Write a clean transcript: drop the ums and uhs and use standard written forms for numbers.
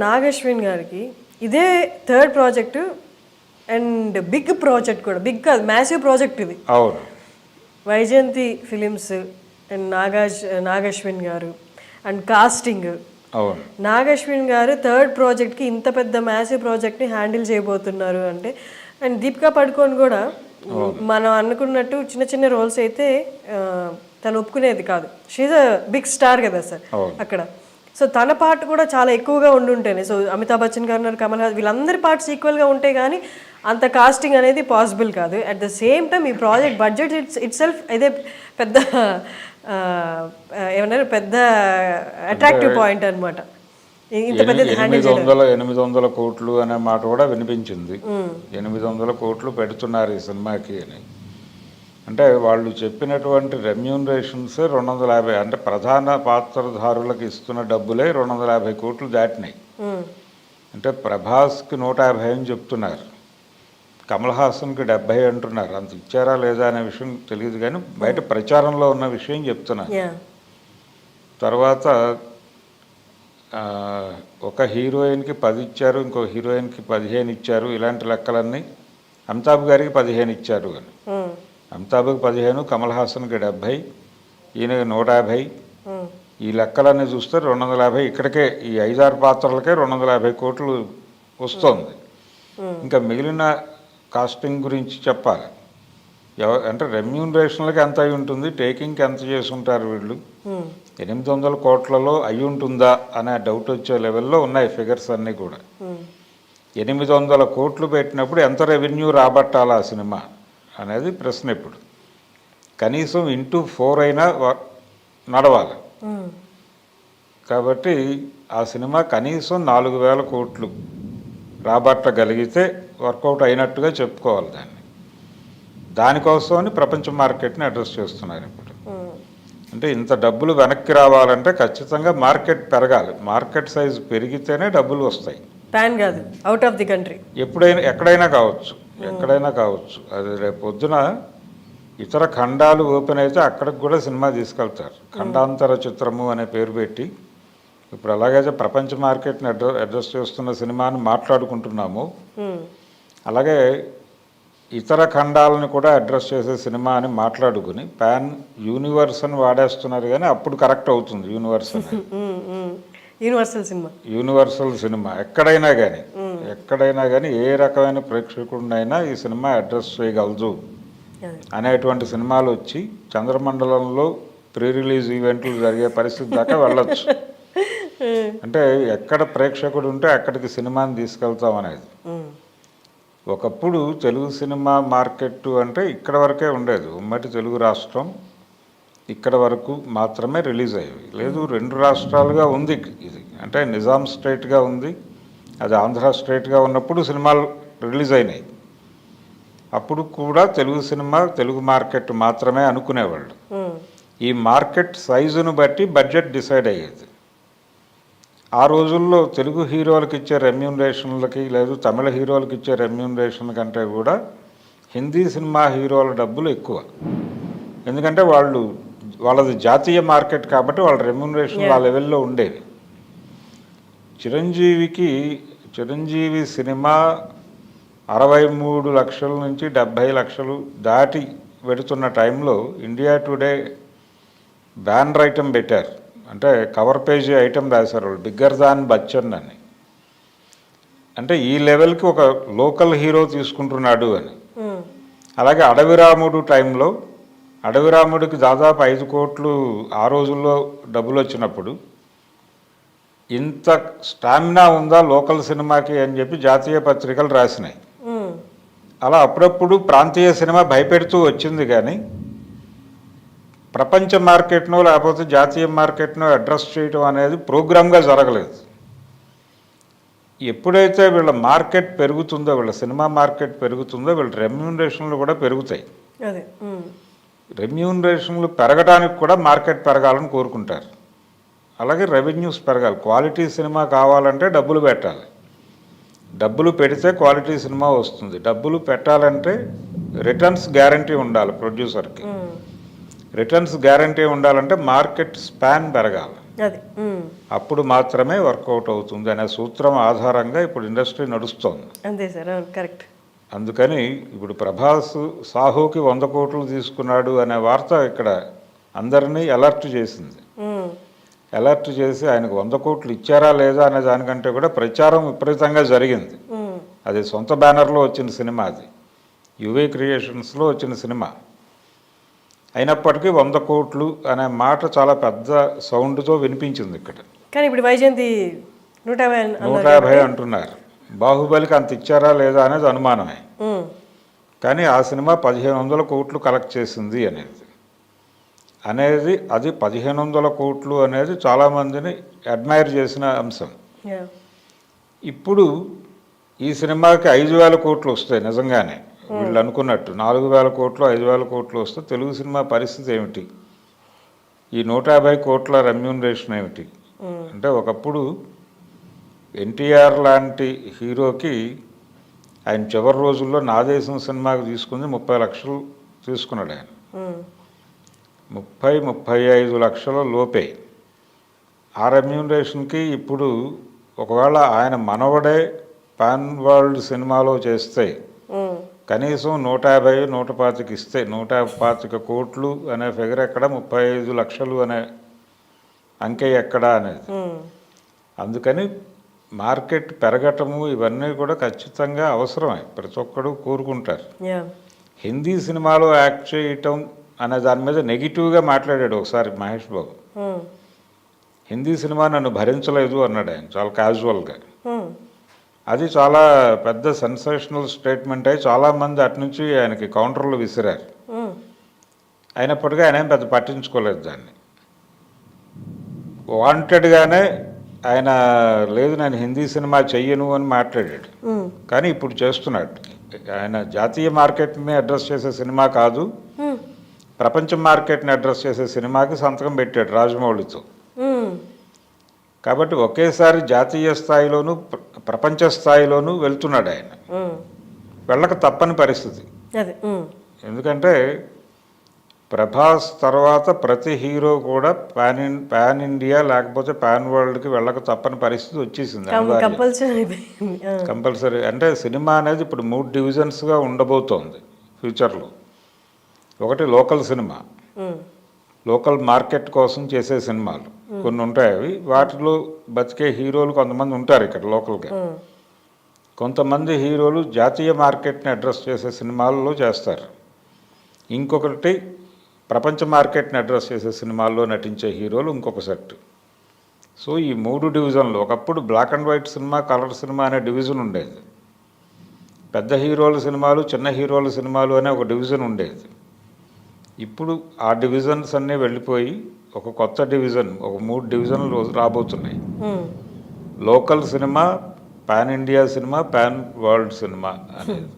నాగశ్విన్ గారికి ఇదే third project and big project కూడా, బిగ్ కాదు మ్యాసివ్ ప్రాజెక్ట్ ఇది. అవును, వైజయంతి ఫిలిమ్స్ అండ్ నాగశ్విన్ గారు అండ్ కాస్టింగ్. అవును, నాగశ్విన్ గారు థర్డ్ ప్రాజెక్ట్కి ఇంత పెద్ద మ్యాసివ్ ప్రాజెక్ట్ని హ్యాండిల్ చేయబోతున్నారు అంటే, అండ్ దీపికా పడుకోన్ కూడా మనం అనుకున్నట్టు చిన్న చిన్న రోల్స్ అయితే తను ఒప్పుకునేది కాదు. షీఈ్ అ బిగ్ స్టార్ కదా సార్ అక్కడ. సో తన పార్ట్ కూడా చాలా ఎక్కువగా ఉండుంటేనే, సో అమితాబ్ బచ్చన్ గారు ఉన్నారు, కమల్ హాసన్, వీళ్ళందరి పార్ట్స్ ఈక్వల్గా ఉంటే కానీ అంత కాస్టింగ్ అనేది పాసిబుల్ కాదు. అట్ ద సేమ్ టైం ఈ ప్రాజెక్ట్ బడ్జెట్ ఇట్ సెల్ఫ్ ఇదే పెద్ద ఏమన్నారు, పెద్ద అట్రాక్టివ్ పాయింట్ అనమాట. 800 కోట్లు అనే మాట కూడా వినిపించింది. 800 కోట్లు పెడుతున్నారు ఈ సినిమాకి అని. అంటే వాళ్ళు చెప్పినటువంటి రెమ్యూనరేషన్స్ 250, అంటే ప్రధాన పాత్రధారులకు ఇస్తున్న డబ్బులే 250 కోట్లు దాటినాయి. అంటే ప్రభాస్కి 150 అని చెప్తున్నారు, కమల్ హాసన్కి 70 అంటున్నారు. అంత ఇచ్చారా లేదా అనే విషయం తెలియదు, కానీ బయట ప్రచారంలో ఉన్న విషయం చెప్తున్నారు. తర్వాత ఒక హీరోయిన్కి 10 ఇచ్చారు, ఇంకో హీరోయిన్కి 15 ఇచ్చారు. ఇలాంటి లెక్కలన్నీ అమితాబ్ గారికి 15 ఇచ్చారు అని. అమితాబ్కి 15, కమల్ హాసన్కి 70, ఈయనకి 150. ఈ లెక్కలన్నీ చూస్తే 250 ఇక్కడికే ఈ 5-6 పాత్రలకే 250 కోట్లు వస్తుంది. ఇంకా మిగిలిన కాస్టింగ్ గురించి చెప్పాలి. అంటే రెమ్యూనరేషన్లకి ఎంత అయి ఉంటుంది, టేకింగ్కి ఎంత చేసి ఉంటారు వీళ్ళు. 800 కోట్లలో అయి ఉంటుందా అనే డౌట్ వచ్చే లెవెల్లో ఉన్నాయి ఫిగర్స్ అన్నీ కూడా. 800 కోట్లు పెట్టినప్పుడు ఎంత రెవెన్యూ రాబట్టాలా ఆ సినిమా అనేది ప్రశ్న. ఇప్పుడు కనీసం ఇంటూ 4 అయినా నడవాలి. కాబట్టి ఆ సినిమా కనీసం 4000 కోట్లు రాబట్టగలిగితే వర్కౌట్ అయినట్టుగా చెప్పుకోవాలి దాన్ని. దానికోసమని ప్రపంచ మార్కెట్ని అడ్రస్ చేస్తున్నారు ఇప్పుడు. అంటే ఇంత డబ్బులు వెనక్కి రావాలంటే ఖచ్చితంగా మార్కెట్ పెరగాలి. మార్కెట్ సైజు పెరిగితేనే డబ్బులు వస్తాయి. ప్యాన్ కాదు, అవుట్ ఆఫ్ ది కంట్రీ. ఎప్పుడైనా ఎక్కడైనా కావచ్చు. అది రేపు పొద్దున ఇతర ఖండాలు ఓపెన్ అయితే అక్కడికి కూడా సినిమా తీసుకెళ్తారు. ఖండాంతర చిత్రము అనే పేరు పెట్టి ఇప్పుడు అలాగైతే ప్రపంచ మార్కెట్ని అడ్రస్ చేస్తున్న సినిమాని మాట్లాడుకుంటున్నాము, అలాగే ఇతర ఖండాలను కూడా అడ్రస్ చేసే సినిమా అని మాట్లాడుకుని పాన్ యూనివర్స్ అని వాడేస్తున్నారు. కానీ అప్పుడు కరెక్ట్ అవుతుంది యూనివర్సల్ సినిమా. ఎక్కడైనా కానీ ఏ రకమైన ప్రేక్షకుడినైనా ఈ సినిమా అడ్రస్ చేయగలదు అనేటువంటి సినిమాలు వచ్చి చంద్రమండలంలో ప్రీ రిలీజ్ ఈవెంట్లు జరిగే పరిస్థితి దాకా వెళ్ళొచ్చు. అంటే ఎక్కడ ప్రేక్షకుడు ఉంటే అక్కడికి సినిమాని తీసుకెళ్తాం అనేది. ఒకప్పుడు తెలుగు సినిమా మార్కెట్ అంటే ఇక్కడ వరకే ఉండేది. ఉమ్మడి తెలుగు రాష్ట్రం ఇక్కడ వరకు మాత్రమే రిలీజ్ అయ్యేవి. లేదు, 2 రాష్ట్రాలుగా ఉంది ఇది. అంటే నిజాం స్టేట్గా ఉంది, అది ఆంధ్ర స్టేట్గా ఉన్నప్పుడు సినిమాలు రిలీజ్ అయినాయి. అప్పుడు కూడా తెలుగు సినిమా తెలుగు మార్కెట్ మాత్రమే అనుకునేవాళ్ళు. ఈ మార్కెట్ సైజును బట్టి బడ్జెట్ డిసైడ్ అయ్యేది. ఆ రోజుల్లో తెలుగు హీరోలకు ఇచ్చే రెమ్యూనరేషన్లకి, లేదు తమిళ హీరోలకు ఇచ్చే రెమ్యూనరేషన్ కంటే కూడా హిందీ సినిమా హీరోల డబ్బులు ఎక్కువ. ఎందుకంటే వాళ్ళది జాతీయ మార్కెట్ కాబట్టి వాళ్ళ రెమ్యూనరేషన్ ఆ లెవెల్లో ఉండేవి. చిరంజీవి సినిమా 63 లక్షల నుంచి 70 లక్షలు దాటి పెడుతున్న టైంలో ఇండియా టుడే బ్యానర్ ఐటమ్ పెట్టారు. అంటే కవర్ పేజీ ఐటమ్ రాశారు వాళ్ళు, బిగ్గర్ దాన్ బచ్చన్ అని. అంటే ఈ లెవెల్కి ఒక లోకల్ హీరో తీసుకుంటున్నాడు అని. అలాగే అడవిరాముడు టైంలో అడవిరాముడికి దాదాపు 5 కోట్లు ఆ రోజుల్లో డబ్బులు వచ్చినప్పుడు ఇంత స్టామినా ఉందా లోకల్ సినిమాకి అని చెప్పి జాతీయ పత్రికలు రాసినాయి. అలా అప్పుడప్పుడు ప్రాంతీయ సినిమా భయపెడుతూ వచ్చింది, కానీ ప్రపంచ మార్కెట్నో లేకపోతే జాతీయ మార్కెట్నో అడ్రస్ చేయడం అనేది ప్రోగ్రామ్గా జరగలేదు. ఎప్పుడైతే వీళ్ళ మార్కెట్ పెరుగుతుందో, వీళ్ళ సినిమా మార్కెట్ పెరుగుతుందో, వీళ్ళ రెమ్యూనరేషన్లు కూడా పెరుగుతాయి. రెమ్యూనరేషన్లు పెరగడానికి కూడా మార్కెట్ పెరగాలని కోరుకుంటారు. అలాగే రెవెన్యూస్ పెరగాలి. క్వాలిటీ సినిమా కావాలంటే డబ్బులు పెట్టాలి. డబ్బులు పెడితే క్వాలిటీ సినిమా వస్తుంది. డబ్బులు పెట్టాలంటే రిటర్న్స్ గ్యారంటీ ఉండాలి ప్రొడ్యూసర్కి. రిటర్న్స్ గ్యారంటీ ఉండాలంటే మార్కెట్ స్పాన్ పెరగాలి. అది అప్పుడు మాత్రమే వర్కౌట్ అవుతుంది అనే సూత్రం ఆధారంగా ఇప్పుడు ఇండస్ట్రీ నడుస్తోంది. అంతే సార్, అవును, కరెక్ట్. అందుకని ఇప్పుడు ప్రభాస్ సాహోకి 100 కోట్లు తీసుకున్నాడు అనే వార్త ఇక్కడ అందరినీ అలర్ట్ చేసింది. అలర్ట్ చేసి ఆయనకు 100 కోట్లు ఇచ్చారా లేదా అనే దానికంటే కూడా ప్రచారం విపరీతంగా జరిగింది. అది సొంత బ్యానర్లో వచ్చిన సినిమా, అది యువే క్రియేషన్స్లో వచ్చిన సినిమా అయినప్పటికీ 100 కోట్లు అనే మాట చాలా పెద్ద సౌండ్తో వినిపించింది ఇక్కడ. కానీ ఇప్పుడు వైజయంతి 150 అంటున్నారు. బాహుబలికి అంత ఇచ్చారా లేదా అనేది అనుమానమే. కానీ ఆ సినిమా 1500 కోట్లు కలెక్ట్ చేసింది అనేది అది 1500 కోట్లు అనేది చాలామందిని అడ్మైర్ చేసిన అంశం. ఇప్పుడు ఈ సినిమాకి 5000 కోట్లు వస్తాయి నిజంగానే, వీళ్ళు అనుకున్నట్టు 4000 కోట్లు 5000 కోట్లు వస్తే తెలుగు సినిమా పరిస్థితి ఏమిటి? ఈ 150 కోట్ల రెమ్యూనరేషన్ ఏమిటి? అంటే ఒకప్పుడు ఎన్టీఆర్ లాంటి హీరోకి ఆయన చివరి రోజుల్లో నా దేశం సినిమాకి తీసుకుంది 30 లక్షలు తీసుకున్నాడు ఆయన. 30-35 లక్షల లోపే. ఆ రెమ్యూనరేషన్కి ఇప్పుడు ఒకవేళ ఆయన మనవడే పాన్ వరల్డ్ సినిమాలో చేస్తే కనీసం 150-125 ఇస్తే 125 కోట్లు అనే ఫిగర్ ఎక్కడ, 35 లక్షలు అనే అంకె ఎక్కడ అనేది. అందుకని మార్కెట్ పెరగటము ఇవన్నీ కూడా ఖచ్చితంగా అవసరమే, ప్రతి ఒక్కడు కోరుకుంటారు. హిందీ సినిమాలో యాక్ట్ చేయటం అనే దాని మీద నెగిటివ్గా మాట్లాడాడు ఒకసారి మహేష్ బాబు. హిందీ సినిమా నన్ను భరించలేదు అన్నాడు ఆయన చాలా క్యాజువల్గా. అది చాలా పెద్ద సెన్సేషనల్ స్టేట్మెంట్ అయ్యి చాలామంది అటు నుంచి ఆయనకి కౌంటర్లు విసిరారు. అయినప్పటికీ ఆయన ఏం పెద్ద పట్టించుకోలేదు దాన్ని. వాంటెడ్గానే ఆయన లేదు నేను హిందీ సినిమా చెయ్యను అని మాట్లాడాడు. కానీ ఇప్పుడు చేస్తున్నాడు. ఆయన జాతీయ మార్కెట్ని అడ్రస్ చేసే సినిమా కాదు, ప్రపంచ మార్కెట్ని అడ్రస్ చేసే సినిమాకి సంతకం పెట్టాడు రాజమౌళితో. కాబట్టి ఒకేసారి జాతీయ స్థాయిలోనూ ప్రపంచ స్థాయిలోనూ వెళ్తున్నాడు ఆయన. వెళ్ళక తప్పని పరిస్థితి. ఎందుకంటే ప్రభాస్ తర్వాత ప్రతి హీరో కూడా పాన్ ఇండియా లేకపోతే పాన్ వరల్డ్కి వెళ్ళక తప్పని పరిస్థితి వచ్చేసింది. కంపల్సరీ. అంటే సినిమా అనేది ఇప్పుడు 3 డివిజన్స్గా ఉండబోతోంది ఫ్యూచర్లో. ఒకటి లోకల్ సినిమా, లోకల్ మార్కెట్ కోసం చేసే సినిమాలు కొన్ని ఉంటాయి. అవి వాటిలో బతికే హీరోలు కొంతమంది ఉంటారు ఇక్కడ లోకల్గా. కొంతమంది హీరోలు జాతీయ మార్కెట్ని అడ్రస్ చేసే సినిమాల్లో చేస్తారు. ఇంకొకటి ప్రపంచ మార్కెట్ని అడ్రస్ చేసే సినిమాల్లో నటించే హీరోలు ఇంకొక సెట్. సో ఈ 3 డివిజన్లు, ఒకప్పుడు black and white cinema, colour cinema అనే డివిజన్ ఉండేది. పెద్ద హీరోల సినిమాలు, చిన్న హీరోల సినిమాలు అనే ఒక డివిజన్ ఉండేది. ఇప్పుడు ఆ డివిజన్స్ అన్నీ వెళ్ళిపోయి ఒక కొత్త డివిజన్, ఒక 3 డివిజన్లు రాబోతున్నాయి. Local cinema, pan India cinema, pan world cinema అనేది.